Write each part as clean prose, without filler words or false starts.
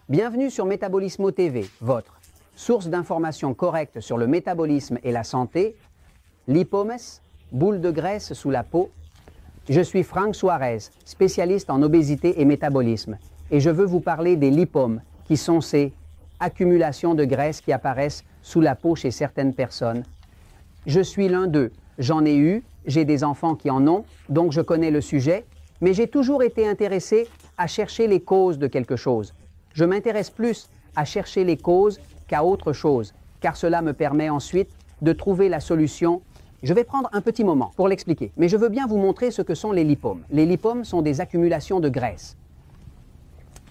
Bienvenue sur Métabolismo TV, votre source d'informations correctes sur le métabolisme et la santé, lipomes, boules de graisse sous la peau. Je suis Frank Suarez, spécialiste en obésité et métabolisme, et je veux vous parler des lipomes, qui sont ces accumulations de graisse qui apparaissent sous la peau chez certaines personnes. Je suis l'un d'eux. J'en ai eu, j'ai des enfants qui en ont, donc je connais le sujet, mais j'ai toujours été intéressé à chercher les causes de quelque chose. Je m'intéresse plus à chercher les causes qu'à autre chose, car cela me permet ensuite de trouver la solution. Je vais prendre un petit moment pour l'expliquer, mais je veux bien vous montrer ce que sont les lipomes. Les lipomes sont des accumulations de graisse.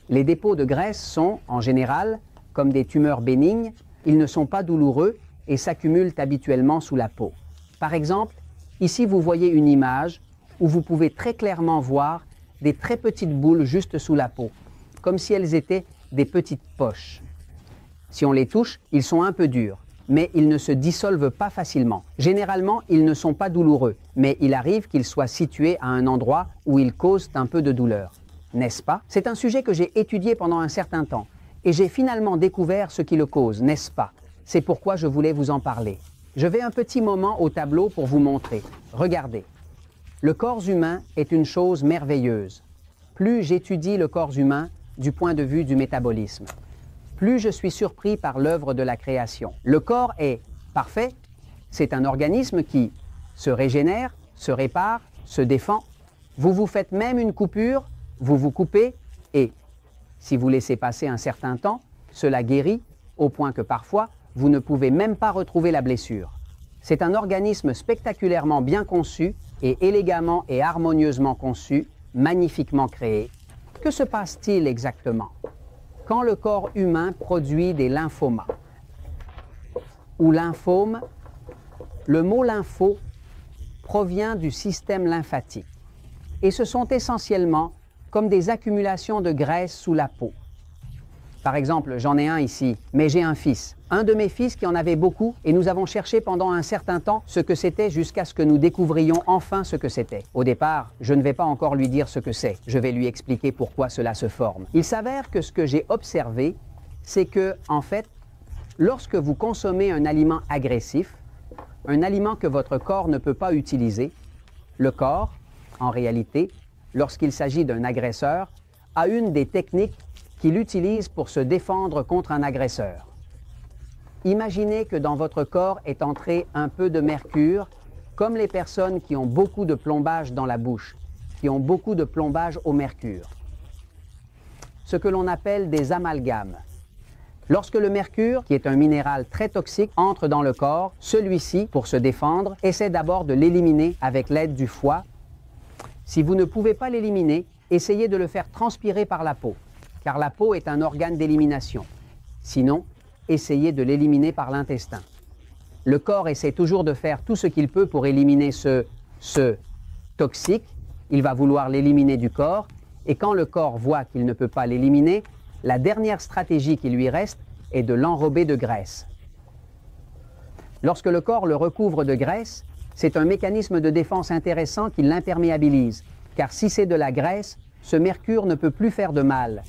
Les dépôts de graisse sont, en général, comme des tumeurs bénignes, ils ne sont pas douloureux et s'accumulent habituellement sous la peau. Par exemple, ici vous voyez une image où vous pouvez très clairement voir des très petites boules juste sous la peau, comme si elles étaient des petites poches. Si on les touche, ils sont un peu durs, mais ils ne se dissolvent pas facilement. Généralement, ils ne sont pas douloureux, mais il arrive qu'ils soient situés à un endroit où ils causent un peu de douleur. N'est-ce pas? C'est un sujet que j'ai étudié pendant un certain temps, et j'ai finalement découvert ce qui le cause, n'est-ce pas? C'est pourquoi je voulais vous en parler. Je vais un petit moment au tableau pour vous montrer. Regardez. Le corps humain est une chose merveilleuse. Plus j'étudie le corps humain du point de vue du métabolisme, plus je suis surpris par l'œuvre de la création. Le corps est parfait. C'est un organisme qui se régénère, se répare, se défend. Vous vous faites même une coupure, vous vous coupez et, si vous laissez passer un certain temps, cela guérit au point que parfois, vous ne pouvez même pas retrouver la blessure. C'est un organisme spectaculairement bien conçu et élégamment et harmonieusement conçu, magnifiquement créé. Que se passe-t-il exactement quand le corps humain produit des lymphomas ou lymphomes? Le mot lympho provient du système lymphatique et ce sont essentiellement comme des accumulations de graisse sous la peau. Par exemple, j'en ai un ici, mais j'ai un fils. Un de mes fils qui en avait beaucoup et nous avons cherché pendant un certain temps ce que c'était jusqu'à ce que nous découvrions enfin ce que c'était. Au départ, je ne vais pas encore lui dire ce que c'est. Je vais lui expliquer pourquoi cela se forme. Il s'avère que ce que j'ai observé, c'est que, en fait, lorsque vous consommez un aliment agressif, un aliment que votre corps ne peut pas utiliser, le corps, en réalité, lorsqu'il s'agit d'un agresseur, a une des techniques qu'il utilise pour se défendre contre un agresseur. Imaginez que dans votre corps est entré un peu de mercure, comme les personnes qui ont beaucoup de plombage dans la bouche, qui ont beaucoup de plombage au mercure. Ce que l'on appelle des amalgames. Lorsque le mercure, qui est un minéral très toxique, entre dans le corps, celui-ci, pour se défendre, essaie d'abord de l'éliminer avec l'aide du foie. Si vous ne pouvez pas l'éliminer, essayez de le faire transpirer par la peau, car la peau est un organe d'élimination. Sinon, essayez de l'éliminer par l'intestin. Le corps essaie toujours de faire tout ce qu'il peut pour éliminer ce toxique. Il va vouloir l'éliminer du corps, et quand le corps voit qu'il ne peut pas l'éliminer, la dernière stratégie qui lui reste est de l'enrober de graisse. Lorsque le corps le recouvre de graisse, c'est un mécanisme de défense intéressant qui l'imperméabilise, car si c'est de la graisse, ce mercure ne peut plus faire de mal.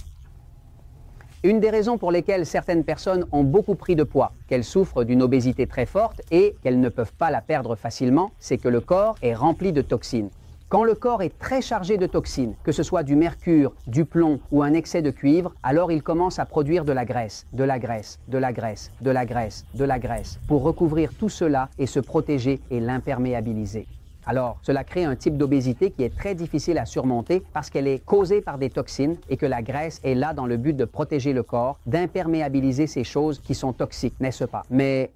Une des raisons pour lesquelles certaines personnes ont beaucoup pris de poids, qu'elles souffrent d'une obésité très forte et qu'elles ne peuvent pas la perdre facilement, c'est que le corps est rempli de toxines. Quand le corps est très chargé de toxines, que ce soit du mercure, du plomb ou un excès de cuivre, alors il commence à produire de la graisse, de la graisse, de la graisse, de la graisse, de la graisse, pour recouvrir tout cela et se protéger et l'imperméabiliser. Alors, cela crée un type d'obésité qui est très difficile à surmonter parce qu'elle est causée par des toxines et que la graisse est là dans le but de protéger le corps, d'imperméabiliser ces choses qui sont toxiques, n'est-ce pas? Mais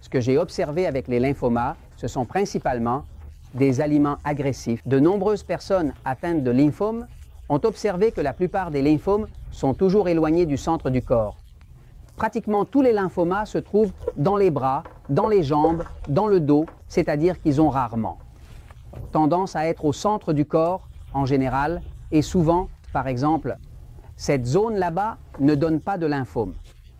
ce que j'ai observé avec les lymphomas, ce sont principalement des aliments agressifs. De nombreuses personnes atteintes de lymphomes ont observé que la plupart des lymphomes sont toujours éloignés du centre du corps. Pratiquement tous les lymphomas se trouvent dans les bras, dans les jambes, dans le dos, c'est-à-dire qu'ils ont rarement tendance à être au centre du corps en général et souvent, par exemple, cette zone là-bas ne donne pas de lymphome.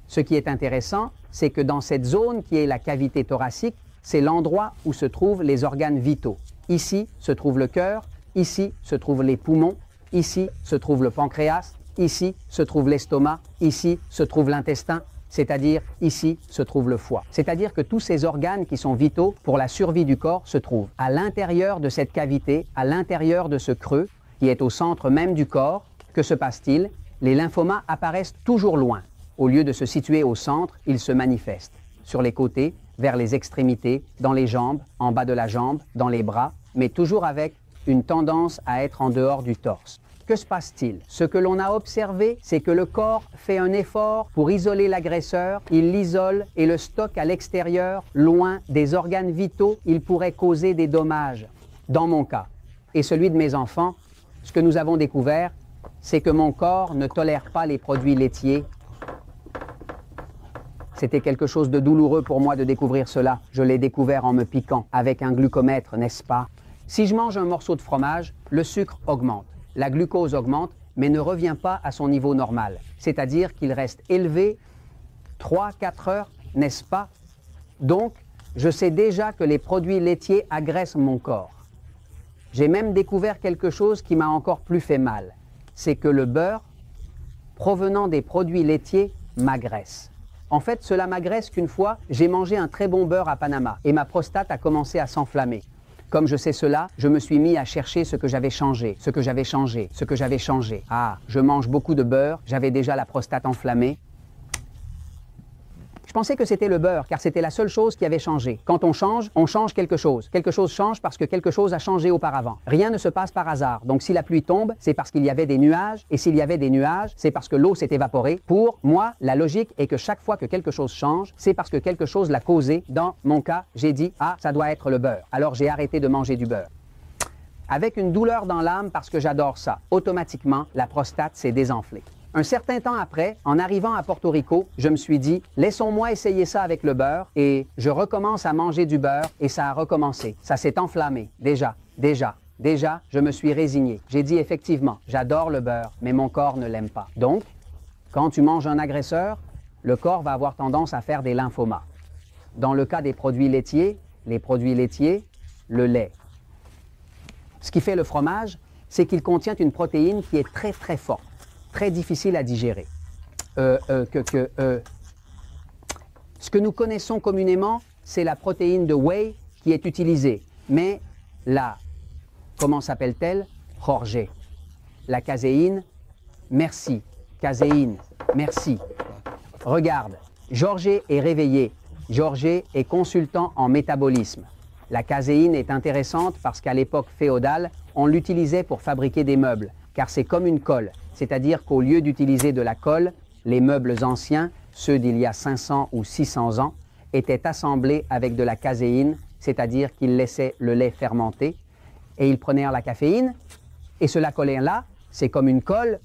Ce qui est intéressant, c'est que dans cette zone qui est la cavité thoracique, c'est l'endroit où se trouvent les organes vitaux. Ici se trouve le cœur, ici se trouvent les poumons, ici se trouve le pancréas, ici se trouve l'estomac, ici se trouve l'intestin, c'est-à-dire ici se trouve le foie. C'est-à-dire que tous ces organes qui sont vitaux pour la survie du corps se trouvent à l'intérieur de cette cavité, à l'intérieur de ce creux qui est au centre même du corps. Que se passe-t-il? Les lymphomas apparaissent toujours loin. Au lieu de se situer au centre, ils se manifestent sur les côtés, vers les extrémités, dans les jambes, en bas de la jambe, dans les bras, mais toujours avec une tendance à être en dehors du torse. Que se passe-t-il? Ce que l'on a observé, c'est que le corps fait un effort pour isoler l'agresseur, il l'isole et le stocke à l'extérieur, loin des organes vitaux, il pourrait causer des dommages. Dans mon cas, et celui de mes enfants, ce que nous avons découvert, c'est que mon corps ne tolère pas les produits laitiers. C'était quelque chose de douloureux pour moi de découvrir cela. Je l'ai découvert en me piquant, avec un glucomètre, n'est-ce pas? Si je mange un morceau de fromage, le sucre augmente. La glucose augmente, mais ne revient pas à son niveau normal. C'est-à-dire qu'il reste élevé 3-4 heures, n'est-ce pas? Donc, je sais déjà que les produits laitiers agressent mon corps. J'ai même découvert quelque chose qui m'a encore plus fait mal. C'est que le beurre, provenant des produits laitiers, m'agresse. En fait, cela m'agresse qu'une fois, j'ai mangé un très bon beurre à Panama et ma prostate a commencé à s'enflammer. Comme je sais cela, je me suis mis à chercher ce que j'avais changé, ce que j'avais changé, ce que j'avais changé. Ah, je mange beaucoup de beurre, j'avais déjà la prostate enflammée. Je pensais que c'était le beurre, car c'était la seule chose qui avait changé. Quand on change quelque chose. Quelque chose change parce que quelque chose a changé auparavant. Rien ne se passe par hasard. Donc si la pluie tombe, c'est parce qu'il y avait des nuages, et s'il y avait des nuages, c'est parce que l'eau s'est évaporée. Pour moi, la logique est que chaque fois que quelque chose change, c'est parce que quelque chose l'a causé. Dans mon cas, j'ai dit « Ah, ça doit être le beurre ». Alors j'ai arrêté de manger du beurre. Avec une douleur dans l'âme parce que j'adore ça, automatiquement, la prostate s'est désenflée. Un certain temps après, en arrivant à Porto Rico, je me suis dit, laissons-moi essayer ça avec le beurre et je recommence à manger du beurre et ça a recommencé. Ça s'est enflammé. Déjà, je me suis résigné. J'ai dit effectivement, j'adore le beurre, mais mon corps ne l'aime pas. Donc, quand tu manges un agresseur, le corps va avoir tendance à faire des lymphomas. Dans le cas des produits laitiers, le lait. Ce qui fait le fromage, c'est qu'il contient une protéine qui est très très forte. Très difficile à digérer. Ce que nous connaissons communément, c'est la protéine de whey qui est utilisée. Mais la, comment s'appelle-t-elle? Jorge. La caséine, merci. Caséine, merci. Regarde, Jorge est réveillé. Jorge est consultant en métabolisme. La caséine est intéressante parce qu'à l'époque féodale, on l'utilisait pour fabriquer des meubles, car c'est comme une colle. C'est-à-dire qu'au lieu d'utiliser de la colle, les meubles anciens, ceux d'il y a 500 ou 600 ans, étaient assemblés avec de la caséine, c'est-à-dire qu'ils laissaient le lait fermenter, et ils prenaient la caféine, et cela collait là, c'est comme une colle.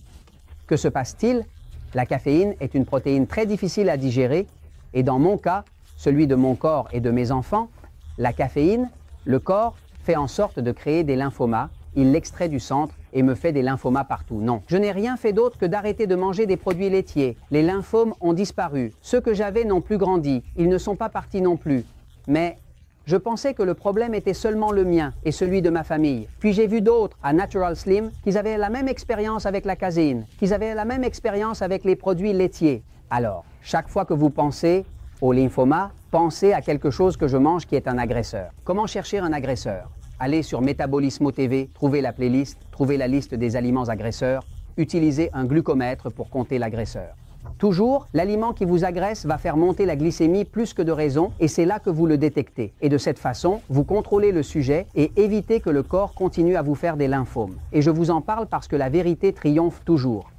Que se passe-t-il? La caféine est une protéine très difficile à digérer, et dans mon cas, celui de mon corps et de mes enfants, la caféine, le corps fait en sorte de créer des lymphomas, il l'extrait du centre et me fait des lymphomas partout. Non, je n'ai rien fait d'autre que d'arrêter de manger des produits laitiers. Les lymphomes ont disparu. Ceux que j'avais n'ont plus grandi. Ils ne sont pas partis non plus. Mais je pensais que le problème était seulement le mien et celui de ma famille. Puis j'ai vu d'autres à Natural Slim qui avaient la même expérience avec la caséine, qui avaient la même expérience avec les produits laitiers. Alors, chaque fois que vous pensez au lymphoma, pensez à quelque chose que je mange qui est un agresseur. Comment chercher un agresseur? Allez sur Metabolismo TV, trouvez la playlist, trouvez la liste des aliments agresseurs, utilisez un glucomètre pour compter l'agresseur. Toujours, l'aliment qui vous agresse va faire monter la glycémie plus que de raison et c'est là que vous le détectez. Et de cette façon, vous contrôlez le sujet et évitez que le corps continue à vous faire des lymphomes. Et je vous en parle parce que la vérité triomphe toujours.